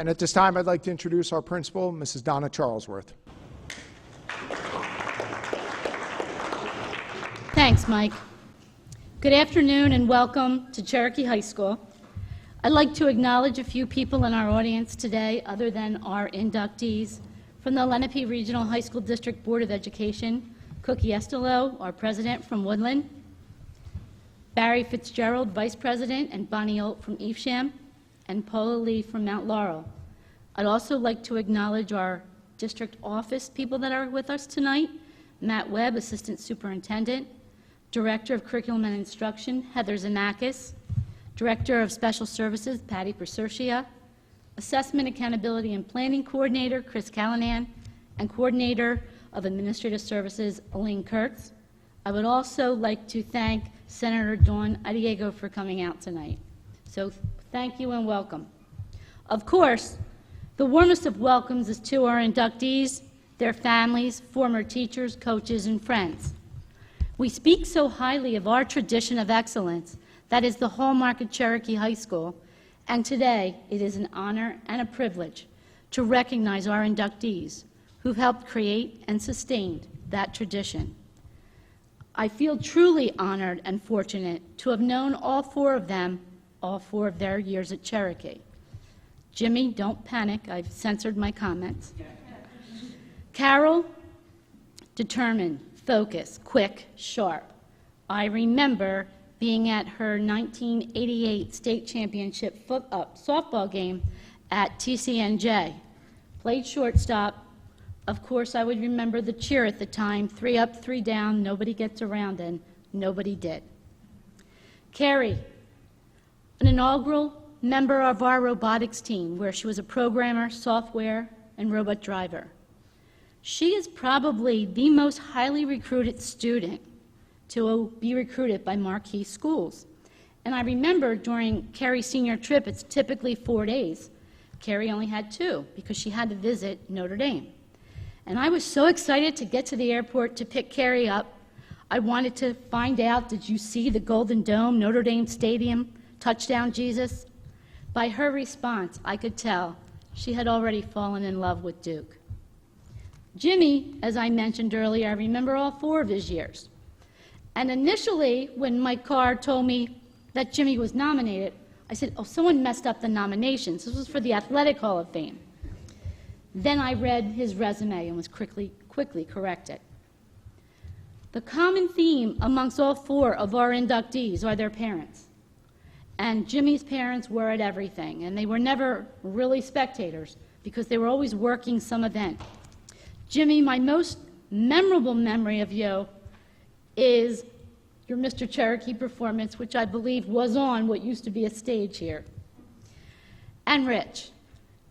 And at this time, I'd like to introduce our principal, Mrs. Donna Charlesworth. Thanks, Mike. Good afternoon and welcome to Cherokee High School. I'd like to acknowledge a few people in our audience today other than our inductees. From the Lenape Regional High School District Board of Education, Cookie Estelo, our president from Woodland, Barry Fitzgerald, vice president, and Bonnie Olt from Evesham, and Paula Lee from Mount Laurel. I'd also like to acknowledge our district office people that are with us tonight: Matt Webb, assistant superintendent, director of curriculum and instruction, Heather Zemakis, director of special services, Patty Persercia, assessment, accountability, and planning coordinator, Chris Callanan, and coordinator of administrative services, Elaine Kurtz. I would also like to thank Senator Dawn Addiego for coming out tonight. So thank you and welcome. Of course, the warmest of welcomes is to our inductees, their families, former teachers, coaches, and friends. We speak so highly of our tradition of excellence that is the hallmark of Cherokee High School, and today it is an honor and a privilege to recognize our inductees who've helped create and sustained that tradition. I feel truly honored and fortunate to have known all four of them, all 4 of their years at Cherokee. Jimmy, don't panic, I've censored my comments. Carol, determined, focused, quick, sharp. I remember being at her 1988 state championship softball game at TCNJ. Played shortstop. Of course, I would remember the cheer at the time: 3 up, 3 down, nobody gets around, and nobody did. Carrie, an inaugural member of our robotics team, where she was a programmer, software, and robot driver. She is probably the most highly recruited student to be recruited by marquee schools. And I remember during Carrie's senior trip, it's typically 4 days. Carrie only had 2 because she had to visit Notre Dame. And I was so excited to get to the airport to pick Carrie up. I wanted to find out, did you see the Golden Dome, Notre Dame Stadium, touchdown Jesus? By her response, I could tell she had already fallen in love with Duke. Jimmy, as I mentioned earlier, I remember all 4 of his years. And initially, when Mike Carr told me that Jimmy was nominated, I said, oh, someone messed up the nominations. This was for the Athletic Hall of Fame. Then I read his resume and was quickly corrected. The common theme amongst all 4 of our inductees are their parents. And Jimmy's parents were at everything, and they were never really spectators because they were always working some event. Jimmy, my most memorable memory of you is your Mr. Cherokee performance, which I believe was on what used to be a stage here. And Rich,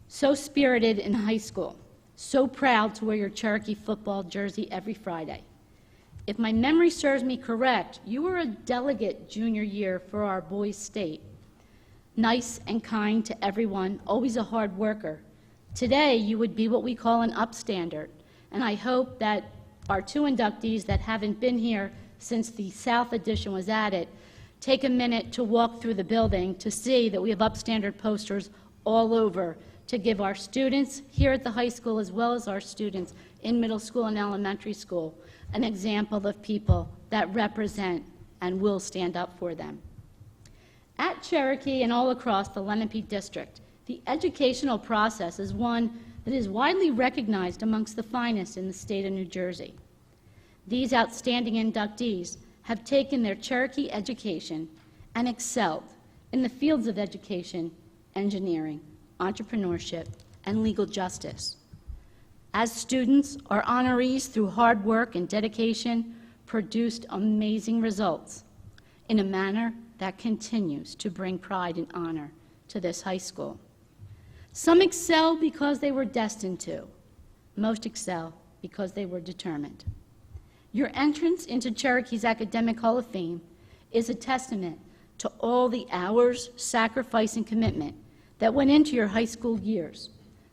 so spirited in high school, so proud to wear your Cherokee football jersey every Friday. If my memory serves me correct, you were a delegate junior year for our boys' state. Nice and kind to everyone, always a hard worker. Today, you would be what we call an upstander, and I hope that our 2 inductees that haven't been here since the South Edition was added take a minute to walk through the building to see that we have upstander posters all over to give our students here at the high school, as well as our students in middle school and elementary school, an example of people that represent and will stand up for them. At Cherokee and all across the Lenape District, the educational process is one that is widely recognized amongst the finest in the state of New Jersey. These outstanding inductees have taken their Cherokee education and excelled in the fields of education, engineering, entrepreneurship, and legal justice. As students, our honorees, through hard work and dedication, produced amazing results in a manner that continues to bring pride and honor to this high school. Some excel because they were destined to. Most excel because they were determined. Your entrance into Cherokee's Academic Hall of Fame is a testament to all the hours, sacrifice, and commitment that went into your high school years,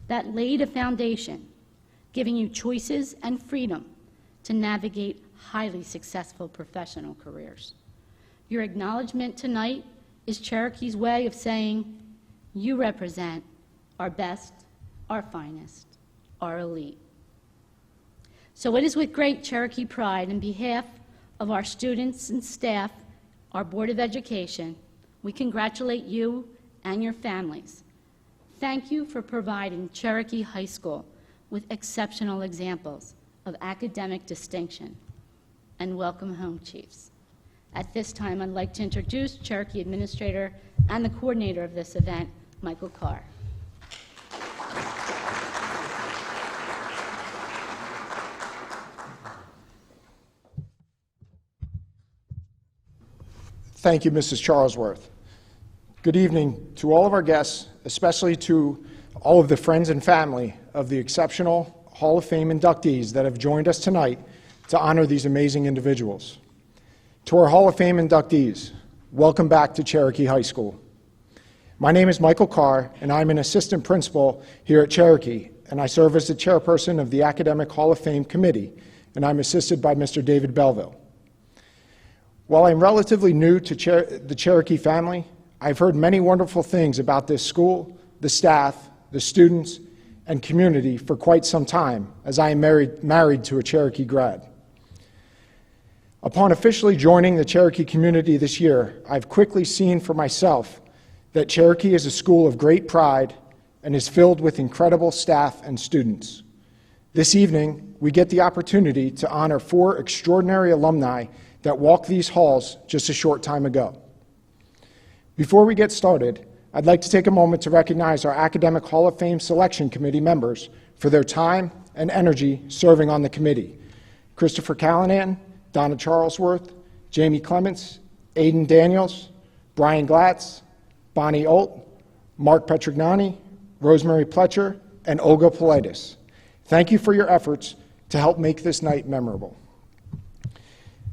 that laid a foundation, giving you choices and freedom to navigate highly successful professional careers. Your acknowledgement tonight is Cherokee's way of saying, you represent our best, our finest, our elite. So it is with great Cherokee pride, on behalf of our students and staff, our Board of Education, we congratulate you and your families. Thank you for providing Cherokee High School with exceptional examples of academic distinction. And welcome home, Chiefs. At this time, I'd like to introduce Cherokee Administrator and the coordinator of this event, Michael Carr. Thank you, Mrs. Charlesworth. Good evening to all of our guests, especially to all of the friends and family of the exceptional Hall of Fame inductees that have joined us tonight to honor these amazing individuals. To our Hall of Fame inductees, welcome back to Cherokee High School. My name is Michael Carr, and I'm an assistant principal here at Cherokee, and I serve as the chairperson of the Academic Hall of Fame Committee, and I'm assisted by Mr. David Belleville. While I'm relatively new to the Cherokee family, I've heard many wonderful things about this school, the staff, the students, and community for quite some time, as I am married to a Cherokee grad. Upon officially joining the Cherokee community this year, I've quickly seen for myself that Cherokee is a school of great pride and is filled with incredible staff and students. This evening, we get the opportunity to honor 4 extraordinary alumni that walked these halls just a short time ago. Before we get started, I'd like to take a moment to recognize our Academic Hall of Fame Selection Committee members for their time and energy serving on the committee. Christopher Callanan, Donna Charlesworth, Jamie Clements, Aiden Daniels, Brian Glatz, Bonnie Olt, Mark Petrignani, Rosemary Pletcher, and Olga Politis. Thank you for your efforts to help make this night memorable.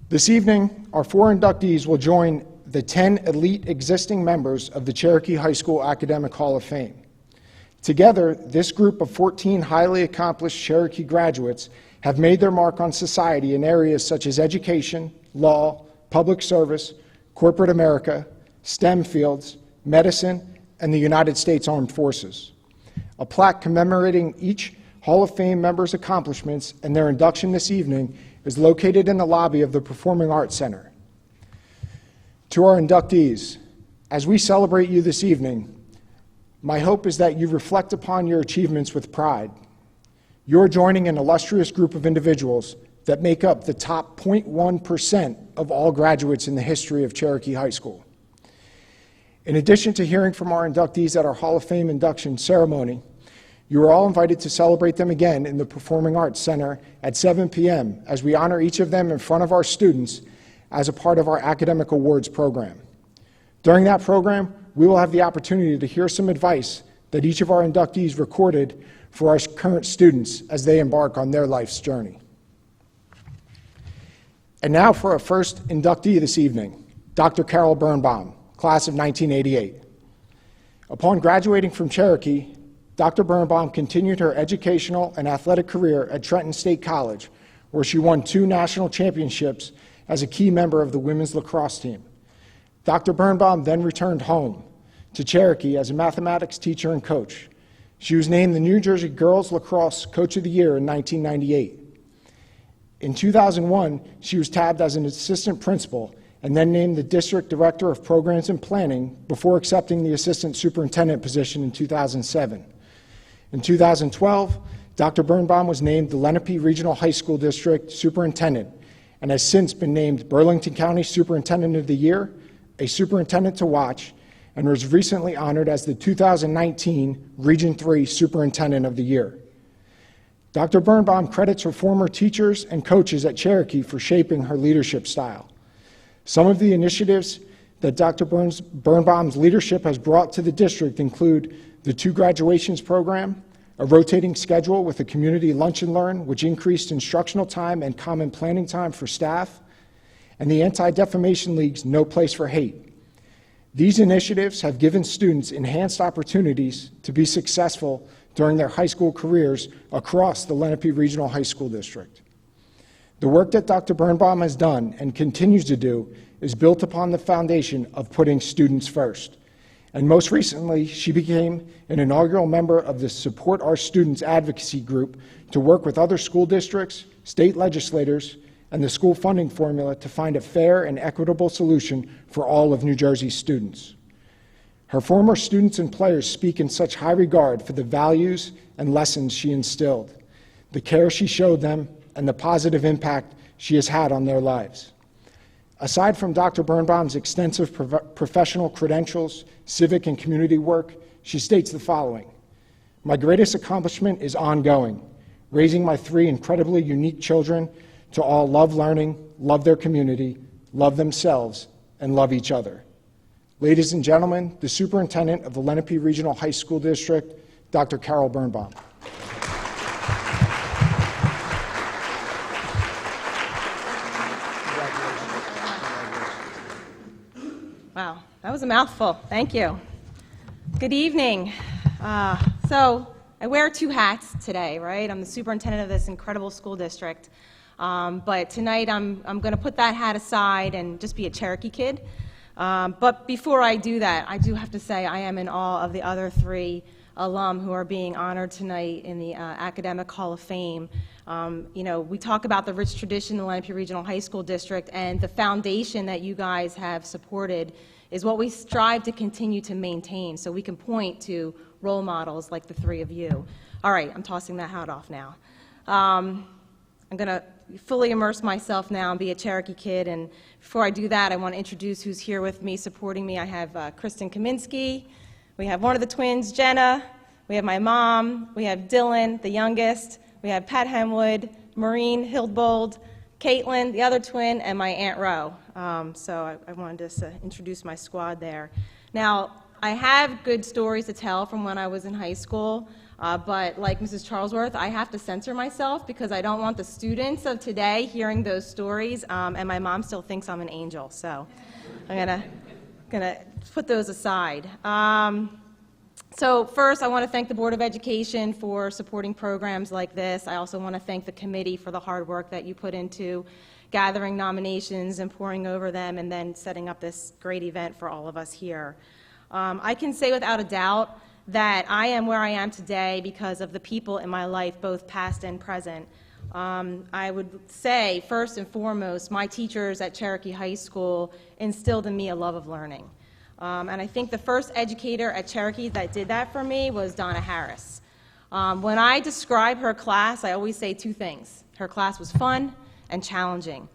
This evening, our 4 inductees will join the 10 elite existing members of the Cherokee High School Academic Hall of Fame. Together, this group of 14 highly accomplished Cherokee graduates have made their mark on society in areas such as education, law, public service, corporate America, STEM fields, medicine, and the United States Armed Forces. A plaque commemorating each Hall of Fame member's accomplishments and their induction this evening is located in the lobby of the Performing Arts Center. To our inductees, as we celebrate you this evening, my hope is that you reflect upon your achievements with pride. You're joining an illustrious group of individuals that make up the top 0.1% of all graduates in the history of Cherokee High School. In addition to hearing from our inductees at our Hall of Fame induction ceremony, you are all invited to celebrate them again in the Performing Arts Center at 7 p.m. as we honor each of them in front of our students as a part of our academic awards program. During that program, we will have the opportunity to hear some advice that each of our inductees recorded for our current students as they embark on their life's journey. And now for our first inductee this evening, Dr. Carol Birnbaum, class of 1988. Upon graduating from Cherokee, Dr. Birnbaum continued her educational and athletic career at Trenton State College, where she won 2 national championships as a key member of the women's lacrosse team. Dr. Birnbaum then returned home to Cherokee as a mathematics teacher and coach. She was named the New Jersey Girls Lacrosse Coach of the Year in 1998. In 2001, she was tabbed as an assistant principal and then named the District Director of Programs and Planning before accepting the assistant superintendent position in 2007. In 2012, Dr. Birnbaum was named the Lenape Regional High School District Superintendent and has since been named Burlington County Superintendent of the Year, a Superintendent to Watch, and was recently honored as the 2019 Region 3 Superintendent of the Year. Dr. Birnbaum credits her former teachers and coaches at Cherokee for shaping her leadership style. Some of the initiatives that Dr. Birnbaum's leadership has brought to the district include the 2 graduations program, a rotating schedule with a community lunch and learn, which increased instructional time and common planning time for staff, and the Anti-Defamation League's No Place for Hate. These initiatives have given students enhanced opportunities to be successful during their high school careers across the Lenape Regional High School District. The work that Dr. Birnbaum has done and continues to do is built upon the foundation of putting students first. And most recently, she became an inaugural member of the Support Our Students advocacy group to work with other school districts, state legislators, and the school funding formula to find a fair and equitable solution for all of New Jersey's students. Her former students and players speak in such high regard for the values and lessons she instilled, the care she showed them, and the positive impact she has had on their lives. Aside from Dr. Birnbaum's extensive professional credentials, civic and community work, she states the following: "My greatest accomplishment is ongoing, raising my 3 incredibly unique children to all love learning, love their community, love themselves, and love each other." Ladies and gentlemen, the Superintendent of the Lenape Regional High School District, Dr. Carol Birnbaum. Wow, that was a mouthful. Thank you. Good evening. So I wear 2 hats today, right? I'm the superintendent of this incredible school district. But tonight I'm going to put that hat aside and just be a Cherokee kid. But before I do that, I do have to say I am in awe of the other 3 alum who are being honored tonight in the Academic Hall of Fame. We talk about the rich tradition of the Lenape Regional High School District, and the foundation that you guys have supported is what we strive to continue to maintain, so we can point to role models like the 3 of you. All right, I'm tossing that hat off now. I'm going to fully immerse myself now and be a Cherokee kid, and before I do that, I want to introduce who's here with me, supporting me. I have Kristen Kaminsky, we have one of the twins, Jenna, we have my mom, we have Dylan, the youngest, we have Pat Hemwood, Maureen Hildbold, Caitlin, the other twin, and my Aunt Ro. So I wanted to introduce my squad there. Now, I have good stories to tell from when I was in high school, but like Mrs. Charlesworth, I have to censor myself because I don't want the students of today hearing those stories, and my mom still thinks I'm an angel, so I'm gonna put those aside. So first, I want to thank the Board of Education for supporting programs like this. I also want to thank the committee for the hard work that you put into gathering nominations and poring over them and then setting up this great event for all of us here. I can say without a doubt that I am where I am today because of the people in my life, both past and present. I would say, first and foremost, my teachers at Cherokee High School instilled in me a love of learning. And I think the first educator at Cherokee that did that for me was Donna Harris. When I describe her class, I always say 2 things. Her class was fun and challenging.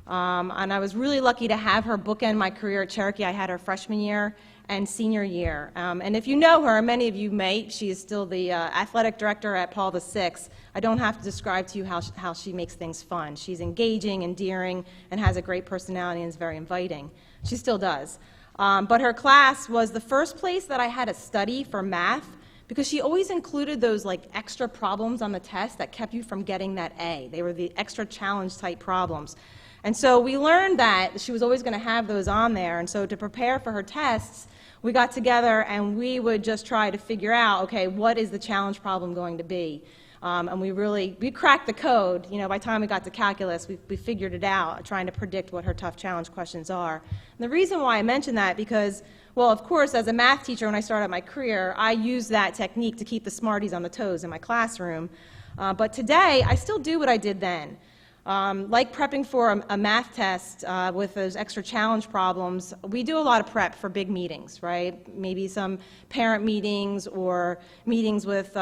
And I was really lucky to have her bookend my career at Cherokee. I had her freshman year and senior year. And if you know her, many of you may, she is still the athletic director at Paul VI. I don't have to describe to you how she makes things fun. She's engaging, endearing, and has a great personality and is very inviting. She still does. But her class was the first place that I had to study for math because she always included those like extra problems on the test that kept you from getting that A. They were the extra challenge type problems. And so we learned that she was always going to have those on there. And so to prepare for her tests, we got together and we would just try to figure out, okay, what is the challenge problem going to be? And we cracked the code. You know, by the time we got to calculus, we figured it out, trying to predict what her tough challenge questions are. And the reason why I mention that because, well, of course, as a math teacher when I started my career, I used that technique to keep the smarties on the toes in my classroom. But today, I still do what I did then. Like prepping for a math test with those extra challenge problems, we do a lot of prep for big meetings, right? Maybe some parent meetings or meetings with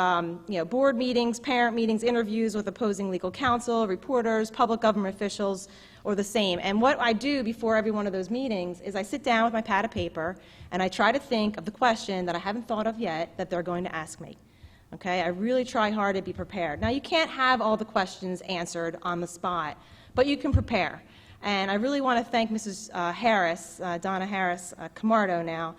board meetings, parent meetings, interviews with opposing legal counsel, reporters, public government officials, or the same. And what I do before every one of those meetings is I sit down with my pad of paper and I try to think of the question that I haven't thought of yet that they're going to ask me. Okay, I really try hard to be prepared. Now, you can't have all the questions answered on the spot, but you can prepare. And I really want to thank Mrs. Harris, Donna Harris Camardo now,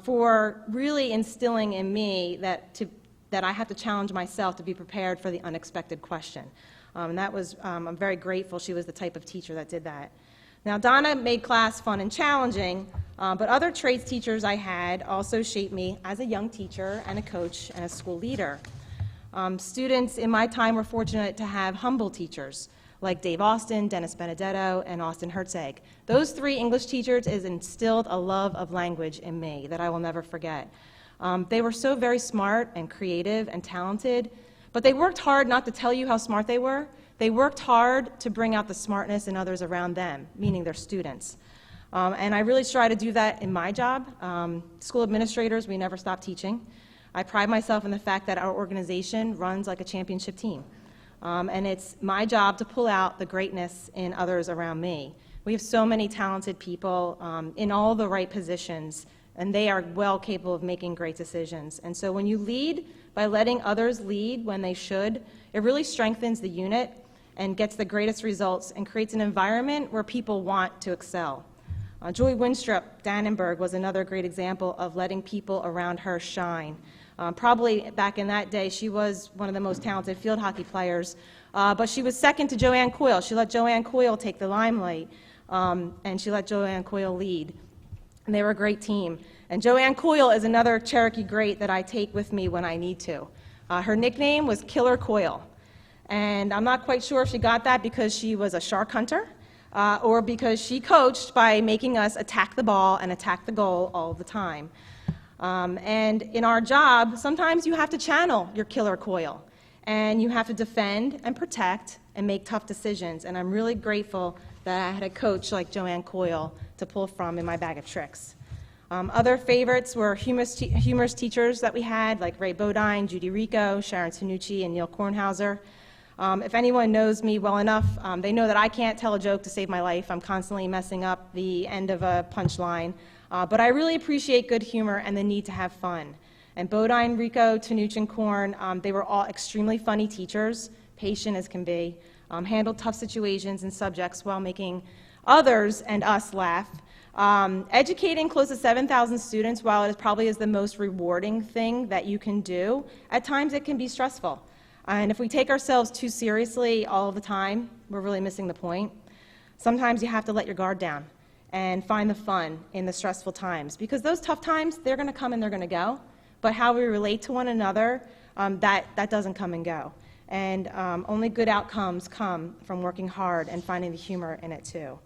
for really instilling in me that I have to challenge myself to be prepared for the unexpected question. And that was, I'm very grateful she was the type of teacher that did that. Now, Donna made class fun and challenging, but other trades teachers I had also shaped me as a young teacher and a coach and a school leader. Students in my time were fortunate to have humble teachers like Dave Austin, Dennis Benedetto, and Austin Herzeg. Those 3 English teachers has instilled a love of language in me that I will never forget. They were so very smart and creative and talented, but they worked hard not to tell you how smart they were. They worked hard to bring out the smartness in others around them, meaning their students. And I really try to do that in my job. School administrators, we never stop teaching. I pride myself in the fact that our organization runs like a championship team. And it's my job to pull out the greatness in others around me. We have so many talented people in all the right positions, and they are well capable of making great decisions. And so when you lead by letting others lead when they should, it really strengthens the unit and gets the greatest results and creates an environment where people want to excel. Joy Winstrup Dannenberg was another great example of letting people around her shine. Probably back in that day, she was one of the most talented field hockey players, but she was second to Joanne Coyle. She let Joanne Coyle take the limelight, and she let Joanne Coyle lead. And they were a great team. And Joanne Coyle is another Cherokee great that I take with me when I need to. Her nickname was Killer Coyle. And I'm not quite sure if she got that because she was a shark hunter, or because she coached by making us attack the ball and attack the goal all the time. And in our job, sometimes you have to channel your killer coil, and you have to defend and protect and make tough decisions. And I'm really grateful that I had a coach like Joanne Coyle to pull from in my bag of tricks. Other favorites were humorous teachers that we had, like Ray Bodine, Judy Rico, Sharon Tanucci, and Neil Kornhauser. If anyone knows me well enough, they know that I can't tell a joke to save my life. I'm constantly messing up the end of a punchline. But I really appreciate good humor and the need to have fun. And Bodine, Rico, Tanucci, and Korn, they were all extremely funny teachers, patient as can be, handled tough situations and subjects while making others and us laugh. Educating close to 7,000 students, while it probably is the most rewarding thing that you can do, at times it can be stressful. And if we take ourselves too seriously all the time, we're really missing the point. Sometimes you have to let your guard down and find the fun in the stressful times, because those tough times, they're going to come and they're going to go. But how we relate to one another, that doesn't come and go. And only good outcomes come from working hard and finding the humor in it too.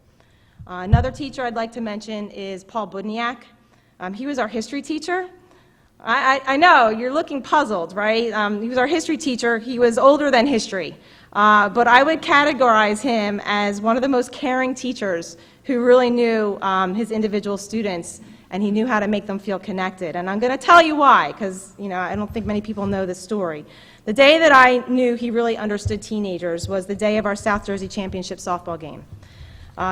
Another teacher I'd like to mention is Paul Budniak. He was our history teacher. I know, you're looking puzzled, right? He was our history teacher. He was older than history. But I would categorize him as one of the most caring teachers who really knew his individual students, and he knew how to make them feel connected. And I'm going to tell you why, because I don't think many people know this story. The day that I knew he really understood teenagers was the day of our South Jersey Championship softball game.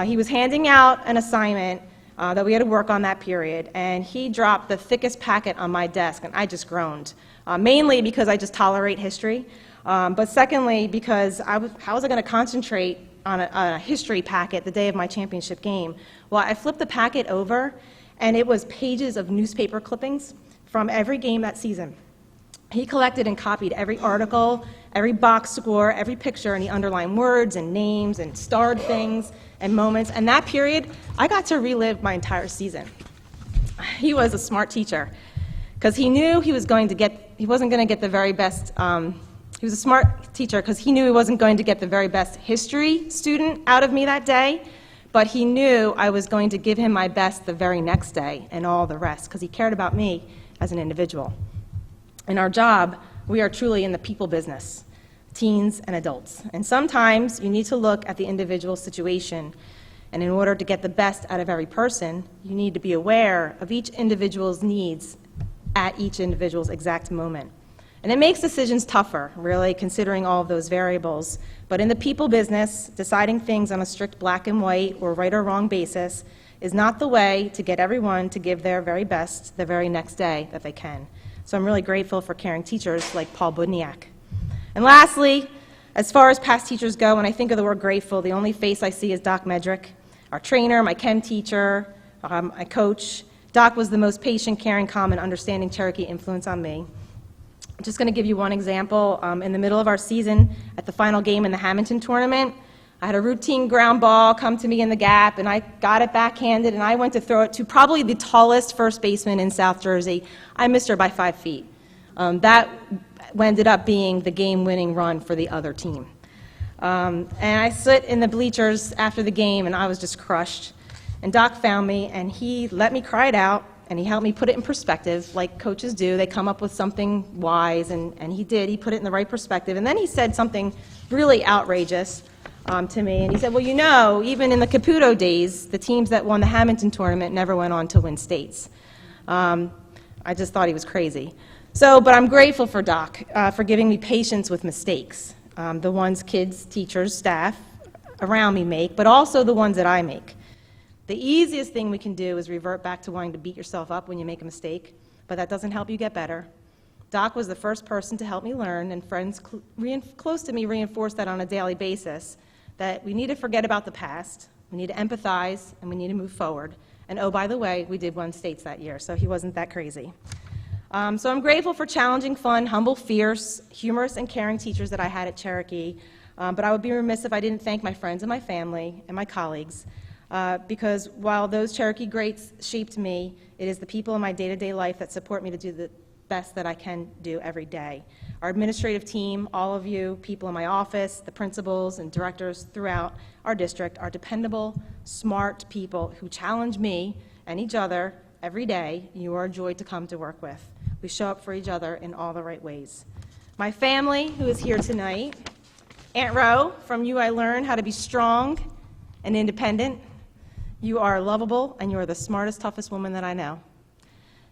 He was handing out an assignment that we had to work on that period, and he dropped the thickest packet on my desk, and I just groaned, mainly because I just tolerate history, but secondly because how was I going to concentrate on a history packet the day of my championship game? Well, I flipped the packet over, and it was pages of newspaper clippings from every game that season. He collected and copied every article, every box score, every picture, and he underlined words and names and starred things and moments. And that period, I got to relive my entire season. He was a smart teacher because he knew he wasn't going to get the very best. He was a smart teacher because he knew he wasn't going to get the very best history student out of me that day, but he knew I was going to give him my best the very next day and all the rest because he cared about me as an individual. In our job, we are truly in the people business, teens and adults. And sometimes you need to look at the individual situation. And in order to get the best out of every person, you need to be aware of each individual's needs at each individual's exact moment. And it makes decisions tougher, really, considering all of those variables. But in the people business, deciding things on a strict black and white or right or wrong basis is not the way to get everyone to give their very best the very next day that they can. So I'm really grateful for caring teachers like Paul Budniak. And lastly, as far as past teachers go, when I think of the word grateful, the only face I see is Doc Medrick, our trainer, my chem teacher, my coach. Doc was the most patient, caring, calm, and understanding Cherokee influence on me. I'm just going to give you one example. In the middle of our season, at the final game in the Hamilton tournament, I had a routine ground ball come to me in the gap, and I got it backhanded, and I went to throw it to probably the tallest first baseman in South Jersey. I missed her by 5 feet. That ended up being the game-winning run for the other team. And I sit in the bleachers after the game, and I was just crushed. And Doc found me, and he let me cry it out, and he helped me put it in perspective, like coaches do. They come up with something wise, and he did. He put it in the right perspective. And then he said something really outrageous to me, and he said, well, you know, even in the Caputo days, the teams that won the Hamilton tournament never went on to win states. I just thought he was crazy. But I'm grateful for Doc for giving me patience with mistakes, the ones kids, teachers, staff around me make, but also the ones that I make. The easiest thing we can do is revert back to wanting to beat yourself up when you make a mistake, but that doesn't help you get better. Doc was the first person to help me learn, and friends close to me reinforced that on a daily basis, that we need to forget about the past, we need to empathize, and we need to move forward. And oh, by the way, we did win states that year, so he wasn't that crazy. So I'm grateful for challenging, fun, humble, fierce, humorous, and caring teachers that I had at Cherokee, but I would be remiss if I didn't thank my friends and my family and my colleagues, because while those Cherokee greats shaped me, it is the people in my day-to-day life that support me to do the best that I can do every day. Our administrative team, all of you, people in my office, the principals and directors throughout our district are dependable, smart people who challenge me and each other every day. You are a joy to come to work with. We show up for each other in all the right ways. My family, who is here tonight, Aunt Ro, from you I learned how to be strong and independent. You are lovable, and you are the smartest, toughest woman that I know.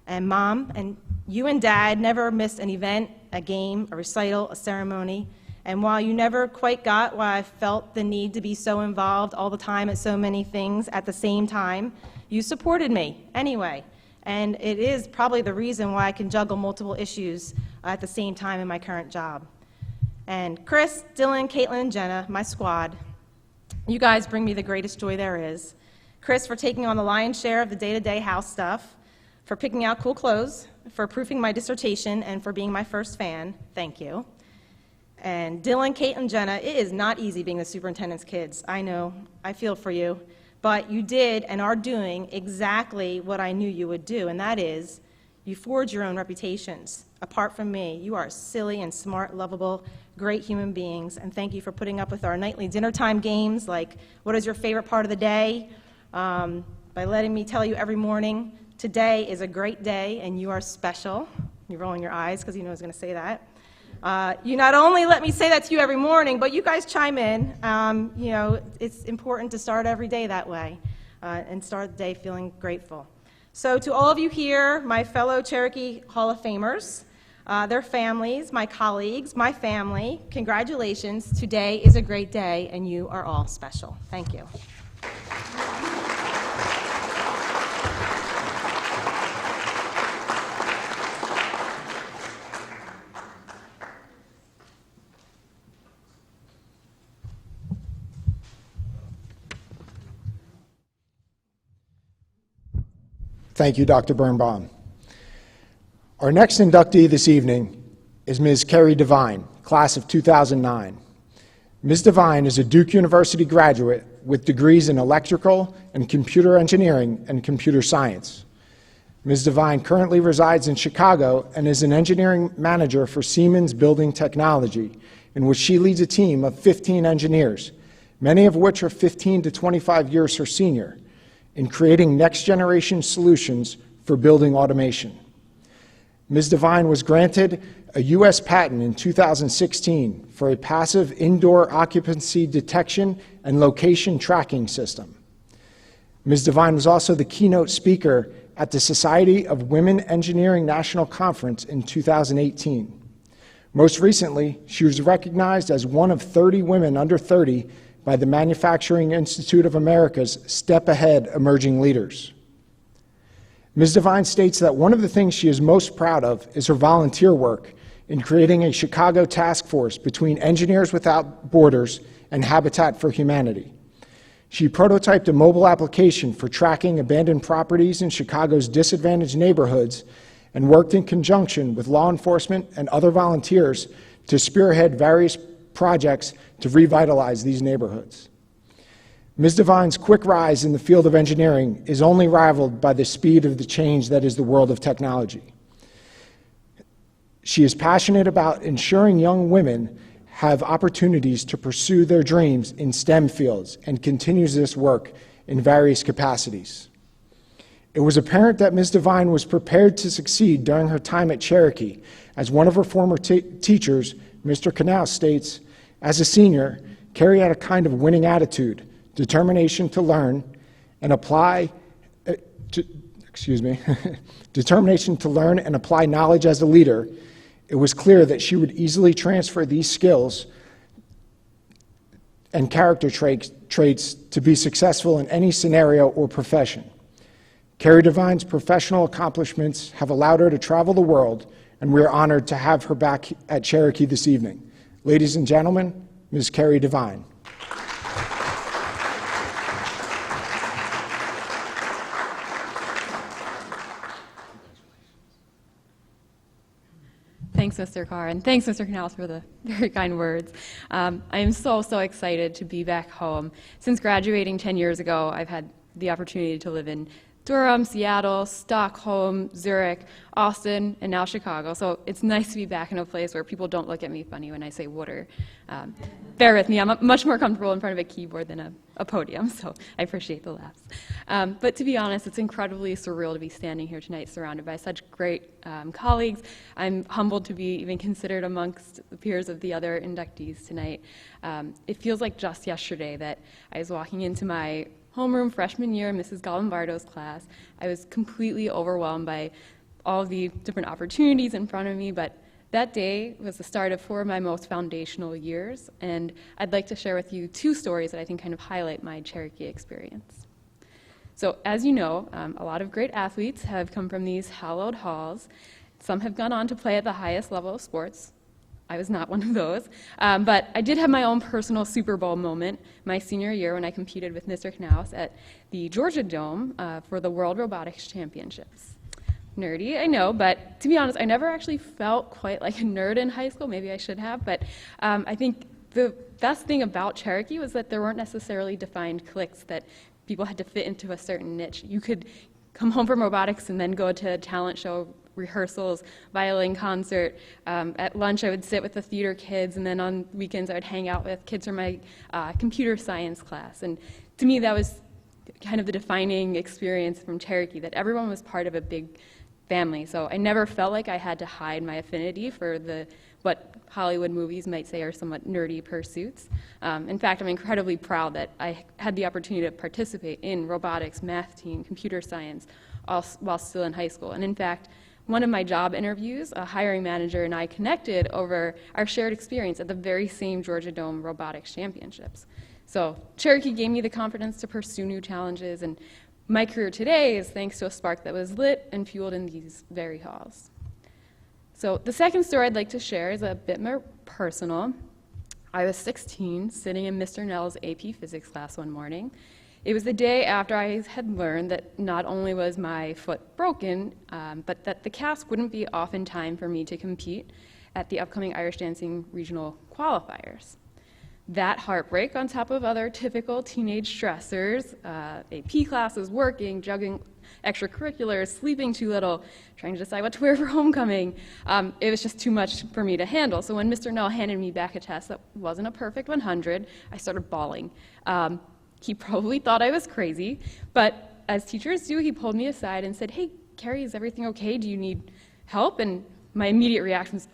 And Mom, and you and Dad never missed an event, a game, a recital, a ceremony. And while you never quite got why I felt the need to be so involved all the time at so many things at the same time, you supported me anyway. And it is probably the reason why I can juggle multiple issues at the same time in my current job. And Chris, Dylan, Caitlin, and Jenna, my squad, you guys bring me the greatest joy there is. Chris, for taking on the lion's share of the day-to-day house stuff, for picking out cool clothes, for proofing my dissertation, and for being my first fan. Thank you. And Dylan, Kate, and Jenna, it is not easy being the superintendent's kids. I know. I feel for you. But you did and are doing exactly what I knew you would do, and that is you forge your own reputations. Apart from me, you are silly and smart, lovable, great human beings, and thank you for putting up with our nightly dinner time games like what is your favorite part of the day, by letting me tell you every morning, today is a great day and you are special. You're rolling your eyes because you know I was going to say that. You not only let me say that to you every morning, but you guys chime in. You know, it's important to start every day that way and start the day feeling grateful. So to all of you here, my fellow Cherokee Hall of Famers, their families, my colleagues, my family, congratulations. Today is a great day and you are all special. Thank you. Thank you, Dr. Birnbaum. Our next inductee this evening is Ms. Carrie Devine, class of 2009. Ms. Devine is a Duke University graduate with degrees in electrical and computer engineering and computer science. Ms. Devine currently resides in Chicago and is an engineering manager for Siemens Building Technology, in which she leads a team of 15 engineers, many of which are 15 to 25 years her senior, in creating next-generation solutions for building automation. Ms. Devine was granted a U.S. patent in 2016 for a passive indoor occupancy detection and location tracking system. Ms. Devine was also the keynote speaker at the Society of Women Engineering National Conference in 2018. Most recently, she was recognized as one of 30 women under 30 by the Manufacturing Institute of America's Step Ahead Emerging Leaders. Ms. Devine states that one of the things she is most proud of is her volunteer work in creating a Chicago task force between Engineers Without Borders and Habitat for Humanity. She prototyped a mobile application for tracking abandoned properties in Chicago's disadvantaged neighborhoods and worked in conjunction with law enforcement and other volunteers to spearhead various projects to revitalize these neighborhoods. Ms. Devine's quick rise in the field of engineering is only rivaled by the speed of the change that is the world of technology. She is passionate about ensuring young women have opportunities to pursue their dreams in STEM fields and continues this work in various capacities. It was apparent that Ms. Devine was prepared to succeed during her time at Cherokee, as one of her former teachers, Mr. Canal, states, "As a senior, Carrie had a kind of winning attitude, determination to learn and apply determination to learn and apply knowledge as a leader. It was clear that she would easily transfer these skills and character traits to be successful in any scenario or profession. Carrie Devine's professional accomplishments have allowed her to travel the world, and we are honored to have her back at Cherokee this evening. Ladies and gentlemen, Ms. Carrie Devine." Thanks, Mr. Carr, and thanks, Mr. Canals, for the very kind words. I am so excited to be back home. Since graduating 10 years ago, I've had the opportunity to live in Durham, Seattle, Stockholm, Zurich, Austin, and now Chicago. So it's nice to be back in a place where people don't look at me funny when I say water. Bear with me, I'm much more comfortable in front of a keyboard than a podium, so I appreciate the laughs. But to be honest, it's incredibly surreal to be standing here tonight surrounded by such great colleagues. I'm humbled to be even considered amongst the peers of the other inductees tonight. It feels like just yesterday that I was walking into my homeroom freshman year, Mrs. Gallimbardo's class. I was completely overwhelmed by all the different opportunities in front of me, but that day was the start of 4 of my most foundational years, and I'd like to share with you 2 stories that I think kind of highlight my Cherokee experience. So as you know, a lot of great athletes have come from these hallowed halls. Some have gone on to play at the highest level of sports. I was not one of those, but I did have my own personal Super Bowl moment my senior year when I competed with Mr. Knaus at the Georgia Dome for the World Robotics Championships. Nerdy, I know, but to be honest, I never actually felt quite like a nerd in high school. Maybe I should have, but I think the best thing about Cherokee was that there weren't necessarily defined cliques that people had to fit into a certain niche. You could come home from robotics and then go to a talent show, rehearsals, violin concert. At lunch, I would sit with the theater kids, and then on weekends, I would hang out with kids from my computer science class. And to me, that was kind of the defining experience from Cherokee, that everyone was part of a big family. So I never felt like I had to hide my affinity for what Hollywood movies might say are somewhat nerdy pursuits. In fact, I'm incredibly proud that I had the opportunity to participate in robotics, math team, computer science, while still in high school. And in fact, one of my job interviews, a hiring manager and I connected over our shared experience at the very same Georgia Dome Robotics Championships. So Cherokee gave me the confidence to pursue new challenges, and my career today is thanks to a spark that was lit and fueled in these very halls. So the second story I'd like to share is a bit more personal. I was 16, sitting in Mr. Nell's AP Physics class one morning. It was the day after I had learned that not only was my foot broken, but that the cast wouldn't be off in time for me to compete at the upcoming Irish dancing regional qualifiers. That heartbreak, on top of other typical teenage stressors, AP classes, working, juggling extracurriculars, sleeping too little, trying to decide what to wear for homecoming, it was just too much for me to handle. So when Mr. Nell handed me back a test that wasn't a perfect 100, I started bawling. He probably thought I was crazy, but as teachers do, he pulled me aside and said, "Hey, Carrie, is everything okay? Do you need help?" And my immediate reaction was,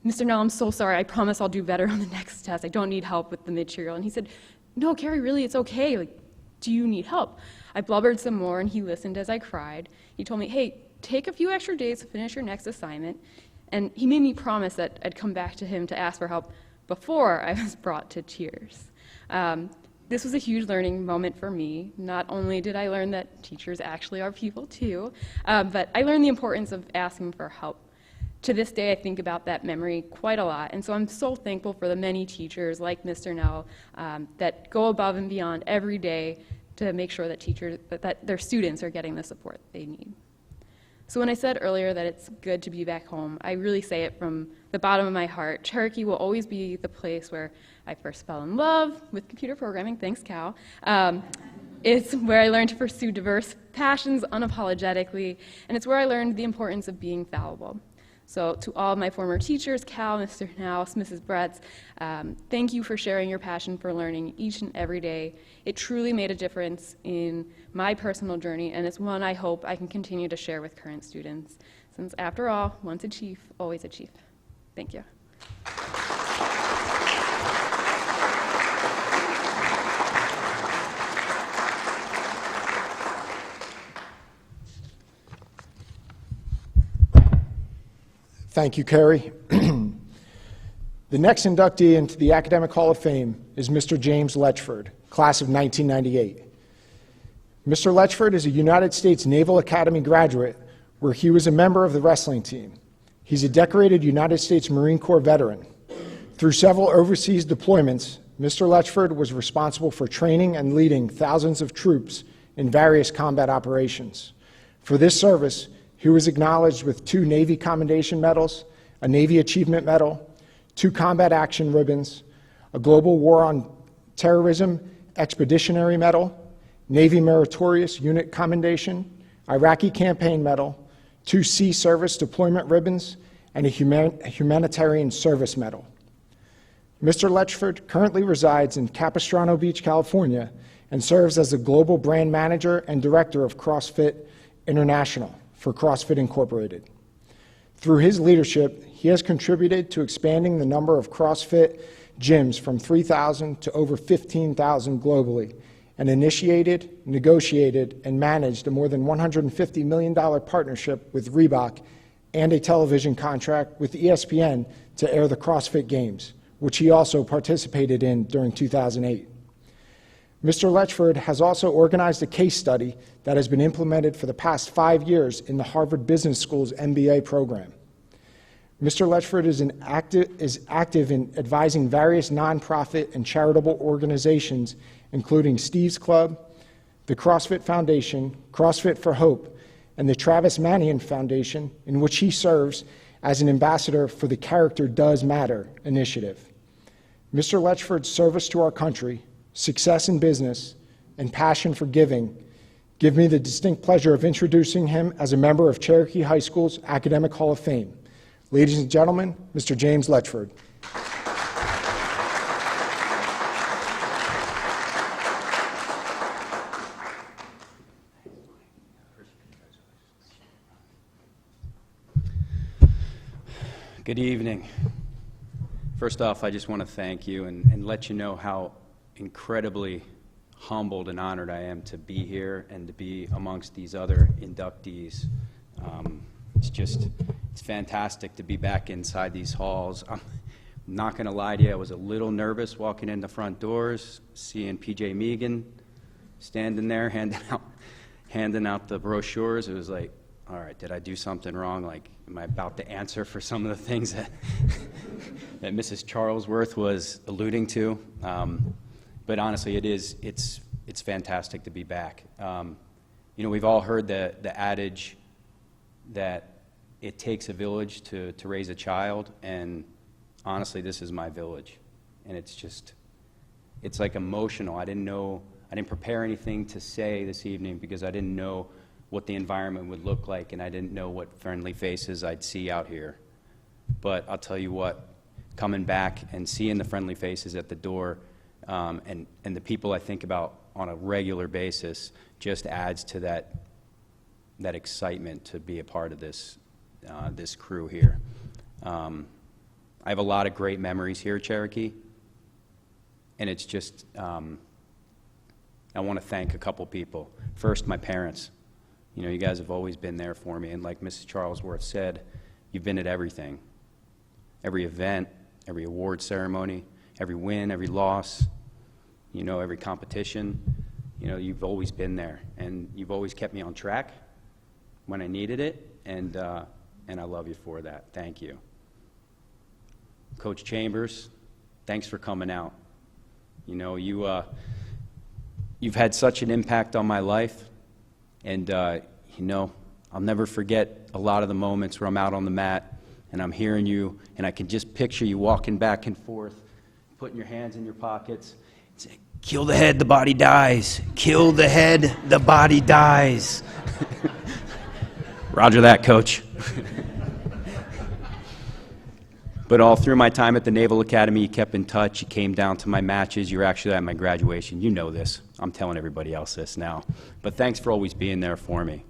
"Mr. Nell, I'm so sorry. I promise I'll do better on the next test. I don't need help with the material." And he said, "No, Carrie, really, it's okay. Like, do you need help?" I blubbered some more, and he listened as I cried. He told me, "Hey, take a few extra days to finish your next assignment." And he made me promise that I'd come back to him to ask for help before I was brought to tears. This was a huge learning moment for me. Not only did I learn that teachers actually are people too, but I learned the importance of asking for help. To this day, I think about that memory quite a lot, and so I'm so thankful for the many teachers like Mr. Nell that go above and beyond every day to make sure that their students are getting the support they need. So when I said earlier that it's good to be back home, I really say it from the bottom of my heart. Cherokee will always be the place where I first fell in love with computer programming, thanks Cal. It's where I learned to pursue diverse passions unapologetically, and it's where I learned the importance of being fallible. So to all of my former teachers, Cal, Mr. Knaus, Mrs. Bretz, thank you for sharing your passion for learning each and every day. It truly made a difference in my personal journey, and it's one I hope I can continue to share with current students, since after all, once a chief, always a chief. Thank you. Thank you, Carrie. The next inductee into the Academic Hall of Fame is Mr. James Letchford, class of 1998. Mr. Letchford is a United States Naval Academy graduate where he was a member of the wrestling team. He's a decorated United States Marine Corps veteran. Through several overseas deployments, Mr. Letchford was responsible for training and leading thousands of troops in various combat operations. For this service, he was acknowledged with 2 Navy Commendation Medals, a Navy Achievement Medal, 2 Combat Action Ribbons, a Global War on Terrorism Expeditionary Medal, Navy Meritorious Unit Commendation, Iraqi Campaign Medal, 2 Sea Service Deployment Ribbons, and a Humanitarian Service Medal. Mr. Letchford currently resides in Capistrano Beach, California, and serves as the Global Brand Manager and Director of CrossFit International for CrossFit Incorporated. Through his leadership, he has contributed to expanding the number of CrossFit gyms from 3,000 to over 15,000 globally, and initiated, negotiated, and managed a more than $150 million partnership with Reebok and a television contract with ESPN to air the CrossFit Games, which he also participated in during 2008. Mr. Letchford has also organized a case study that has been implemented for the past 5 years in the Harvard Business School's MBA program. Mr. Letchford is active in advising various nonprofit and charitable organizations, including Steve's Club, the CrossFit Foundation, CrossFit for Hope, and the Travis Manion Foundation, in which he serves as an ambassador for the Character Does Matter initiative. Mr. Letchford's service to our country, success in business, and passion for giving give me the distinct pleasure of introducing him as a member of Cherokee High School's Academic Hall of Fame. Ladies and gentlemen, Mr. James Letchford. Good evening. First off, I just want to thank you and let you know how incredibly humbled and honored I am to be here and to be amongst these other inductees. It's fantastic to be back inside these halls. I'm not going to lie to you, I was a little nervous walking in the front doors, seeing PJ Megan standing there handing out the brochures. It was like, all right, did I do something wrong? Like, am I about to answer for some of the things that that Mrs. Charlesworth was alluding to? But honestly, it's fantastic to be back. We've all heard the adage that it takes a village to raise a child, and honestly, this is my village. And it's like emotional. I didn't prepare anything to say this evening because I didn't know what the environment would look like, and I didn't know what friendly faces I'd see out here. But I'll tell you what, coming back and seeing the friendly faces at the door, and the people I think about on a regular basis just adds to that excitement to be a part of this crew here. I have a lot of great memories here at Cherokee, and it's just, I want to thank a couple people. First, my parents. You guys have always been there for me, and like Mrs. Charlesworth said, you've been at everything. Every event, every award ceremony, every win, every loss, every competition. You've always been there, and you've always kept me on track when I needed it, and I love you for that. Thank you. Coach Chambers, thanks for coming out. You've had such an impact on my life, and I'll never forget a lot of the moments where I'm out on the mat and I'm hearing you, and I can just picture you walking back and forth, putting your hands in your pockets, and saying, "Kill the head, the body dies. Kill the head, the body dies." Roger that, Coach. But all through my time at the Naval Academy, you kept in touch. You came down to my matches. You were actually at my graduation. You know this. I'm telling everybody else this now. But thanks for always being there for me.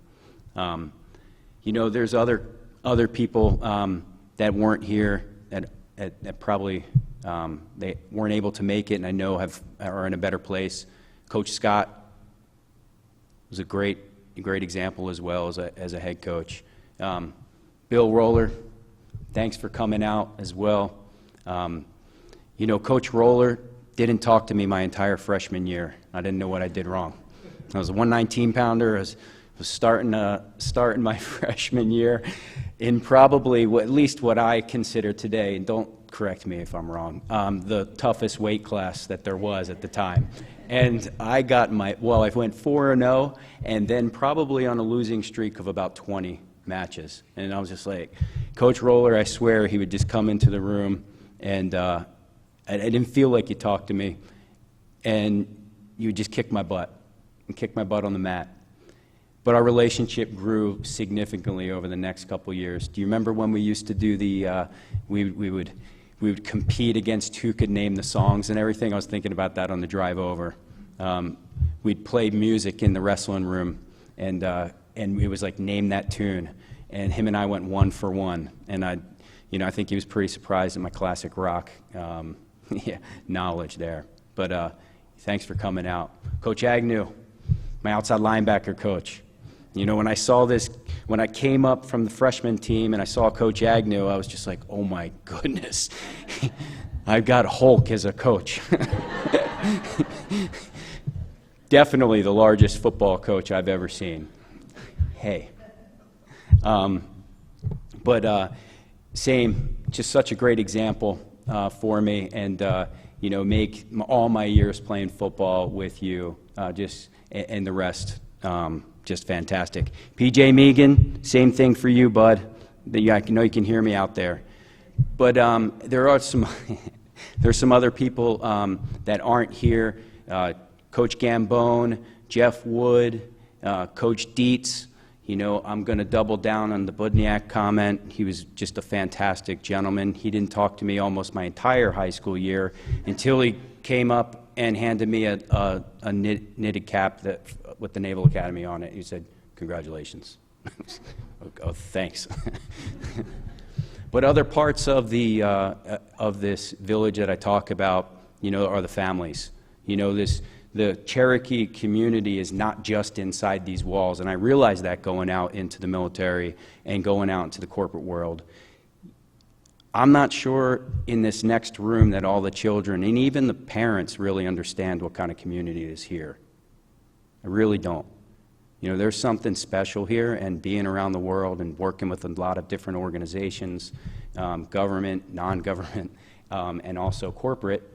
You know, there's other people that weren't here that probably they weren't able to make it, and I know are in a better place. Coach Scott was a great example as well as a head coach. Bill Roller, thanks for coming out as well. You know, Coach Roller didn't talk to me my entire freshman year. I didn't know what I did wrong. I was a 119-pounder. I was starting my freshman year in probably at least what I consider today, and don't correct me if I'm wrong, the toughest weight class that there was at the time. And I got I went 4-0, and then probably on a losing streak of about 20 matches. And I was just like, Coach Roller, I swear, he would just come into the room, and I didn't feel like you talked to me, and you would just kick my butt on the mat. But our relationship grew significantly over the next couple years. Do you remember when we used to do we would compete against who could name the songs and everything? I was thinking about that on the drive over. We'd play music in the wrestling room, and it was like, name that tune. And him and I went 1 for 1. And I think he was pretty surprised at my classic rock knowledge there. But thanks for coming out. Coach Agnew, my outside linebacker coach. You know, when I came up from the freshman team and I saw Coach Agnew, I was just like, oh my goodness, I've got Hulk as a coach. Definitely the largest football coach I've ever seen. Hey. Same, just such a great example for me, and you know, make all my years playing football with you, and the rest, just fantastic. PJ Megan, same thing for you, bud. I know you can hear me out there. But there's some other people that aren't here. Coach Gambone, Jeff Wood, Coach Dietz. You know, I'm going to double down on the Budniak comment. He was just a fantastic gentleman. He didn't talk to me almost my entire high school year until he came up and handed me a knitted cap with the Naval Academy on it. He said, "Congratulations." Oh, thanks. But other parts of this village that I talk about, you know, are the families. You know, the Cherokee community is not just inside these walls, and I realize that going out into the military and going out into the corporate world. I'm not sure in this next room that all the children and even the parents really understand what kind of community is here. I really don't. You know, there's something special here, and being around the world and working with a lot of different organizations, government, non-government, and also corporate,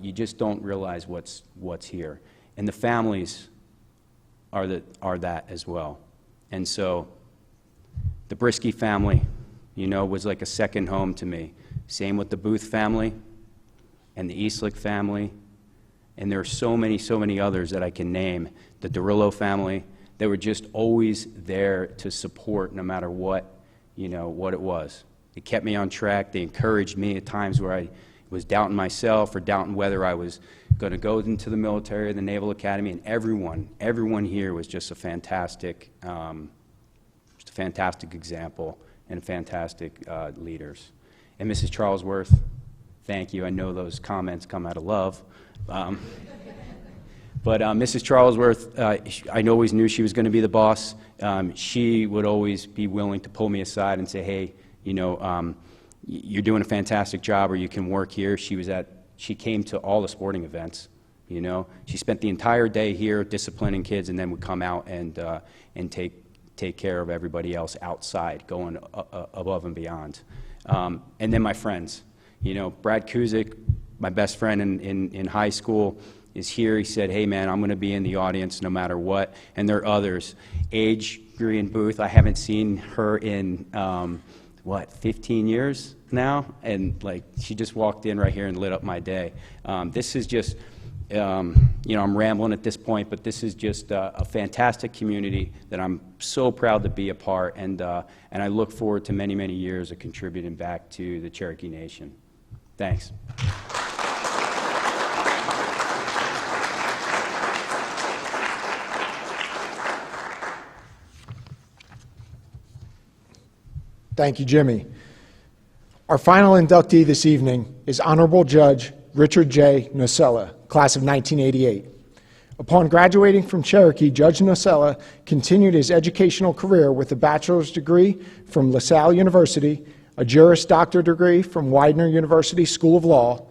you just don't realize what's here. And the families are that as well. And so the Brisky family, you know, was like a second home to me. Same with the Booth family and the Eastlick family. And there are so many others that I can name. The Derillo family, they were just always there to support no matter what it was. They kept me on track. They encouraged me at times where I was doubting myself or doubting whether I was going to go into the military or the Naval Academy. And everyone here was just a fantastic example and fantastic leaders. And Mrs. Charlesworth, thank you. I know those comments come out of love. But Mrs. Charlesworth, I always knew she was going to be the boss. She would always be willing to pull me aside and say, hey, you know, you're doing a fantastic job, or you can work here. She came to all the sporting events, you know. She spent the entire day here disciplining kids, and then would come out and take care of everybody else outside, going above and beyond. And then my friends, you know, Brad Kuzik, my best friend in high school, is here. He said, hey man, I'm going to be in the audience no matter what. And there are others. Adrienne Booth, I haven't seen her in 15 years now? And like, she just walked in right here and lit up my day. This is just I'm rambling at this point, but this is just a fantastic community that I'm so proud to be a part, and I look forward to many, many years of contributing back to the Cherokee Nation. Thanks. Thank you, Jimmy. Our final inductee this evening is Honorable Judge Richard J. Nocella, class of 1988. Upon graduating from Cherokee, Judge Nocella continued his educational career with a bachelor's degree from LaSalle University, a Juris Doctor degree from Widener University School of Law,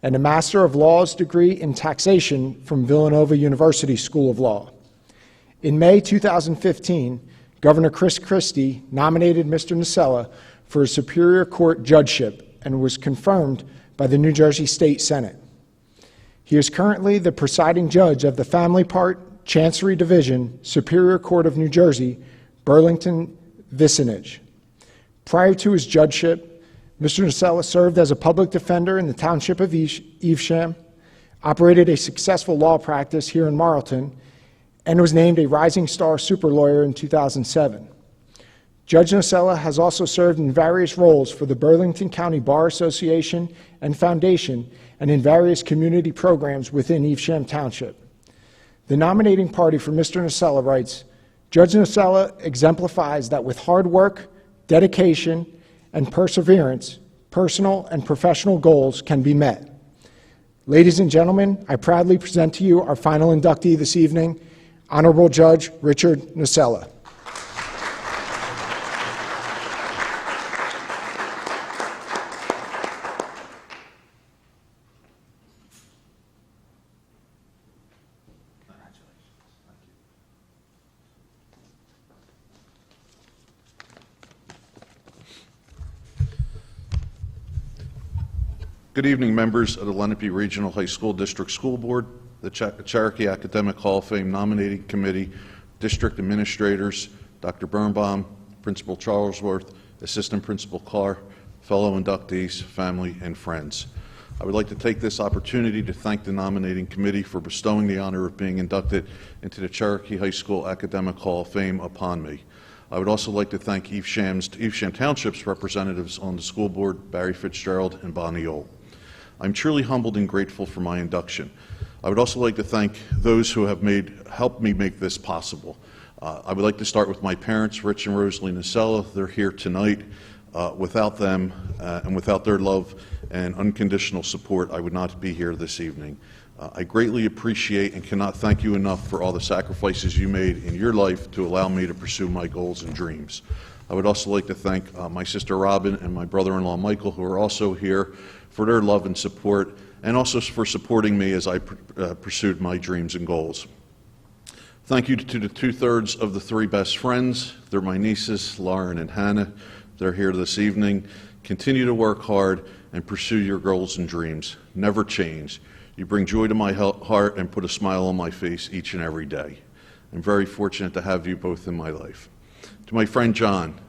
and a Master of Laws degree in taxation from Villanova University School of Law. In May 2015, Governor Chris Christie nominated Mr. Nocella for a Superior Court judgeship and was confirmed by the New Jersey State Senate. He is currently the presiding judge of the Family Part Chancery Division, Superior Court of New Jersey, Burlington Vicinage. Prior to his judgeship, Mr. Nocella served as a public defender in the township of Evesham, operated a successful law practice here in Marlton, and was named a Rising Star Super Lawyer in 2007. Judge Nocella has also served in various roles for the Burlington County Bar Association and Foundation and in various community programs within Evesham Township. The nominating party for Mr. Nocella writes, Judge Nocella exemplifies that with hard work, dedication, and perseverance, personal and professional goals can be met. Ladies and gentlemen, I proudly present to you our final inductee this evening, Honorable Judge Richard Nocella. Good evening, members of the Lenape Regional High School District School Board, the Cherokee Academic Hall of Fame Nominating Committee, District Administrators, Dr. Birnbaum, Principal Charlesworth, Assistant Principal Carr, fellow inductees, family, and friends. I would like to take this opportunity to thank the Nominating Committee for bestowing the honor of being inducted into the Cherokee High School Academic Hall of Fame upon me. I would also like to thank Evesham Township's representatives on the school board, Barry Fitzgerald and Bonnie Ohl. I'm truly humbled and grateful for my induction. I would also like to thank those who have helped me make this possible. I would like to start with my parents, Rich and Rosalie Nocella. They're here tonight. Without them and without their love and unconditional support, I would not be here this evening. I greatly appreciate and cannot thank you enough for all the sacrifices you made in your life to allow me to pursue my goals and dreams. I would also like to thank my sister Robin and my brother-in-law Michael, who are also here, for their love and support, and also for supporting me as I pursued my dreams and goals. Thank you to the two-thirds of the three best friends. They're my nieces, Lauren and Hannah. They're here this evening. Continue to work hard and pursue your goals and dreams. Never change. You bring joy to my heart and put a smile on my face each and every day. I'm very fortunate to have you both in my life. To my friend John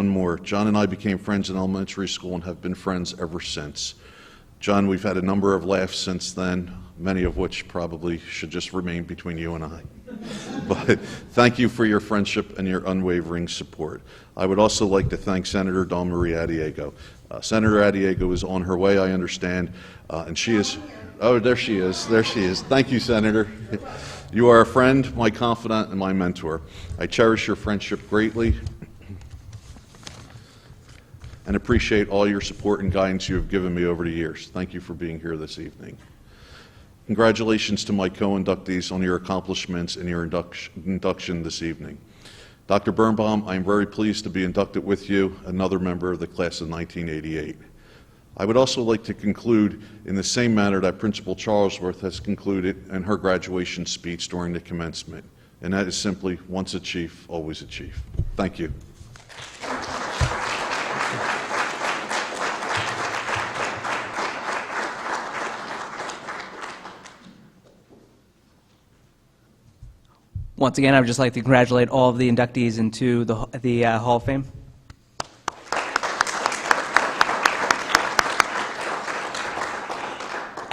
Moore. John and I became friends in elementary school and have been friends ever since. John, we've had a number of laughs since then, many of which probably should just remain between you and I. But thank you for your friendship and your unwavering support. I would also like to thank Senator Dawn Marie Addiego. Senator Addiego is on her way, I understand, and she is, oh, there she is. Thank you, Senator. You are a friend, my confidant, and my mentor. I cherish your friendship greatly and appreciate all your support and guidance you have given me over the years. Thank you for being here this evening. Congratulations to my co-inductees on your accomplishments and your induction this evening. Dr. Birnbaum, I am very pleased to be inducted with you, another member of the class of 1988. I would also like to conclude in the same manner that Principal Charlesworth has concluded in her graduation speech during the commencement, and that is simply, once a chief, always a chief. Thank you. Once again, I would just like to congratulate all of the inductees into the Hall of Fame.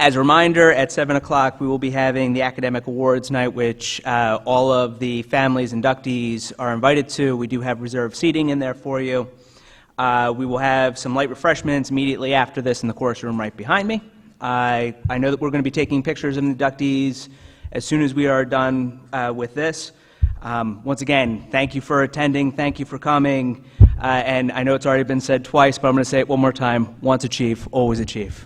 As a reminder, at 7 o'clock, we will be having the Academic Awards Night, which all of the families inductees are invited to. We do have reserved seating in there for you. We will have some light refreshments immediately after this in the chorus room right behind me. I know that we're going to be taking pictures of the inductees as soon as we are done with this. Once again, thank you for attending, thank you for coming, and I know it's already been said twice, but I'm going to say it one more time. Once a chief, always a chief.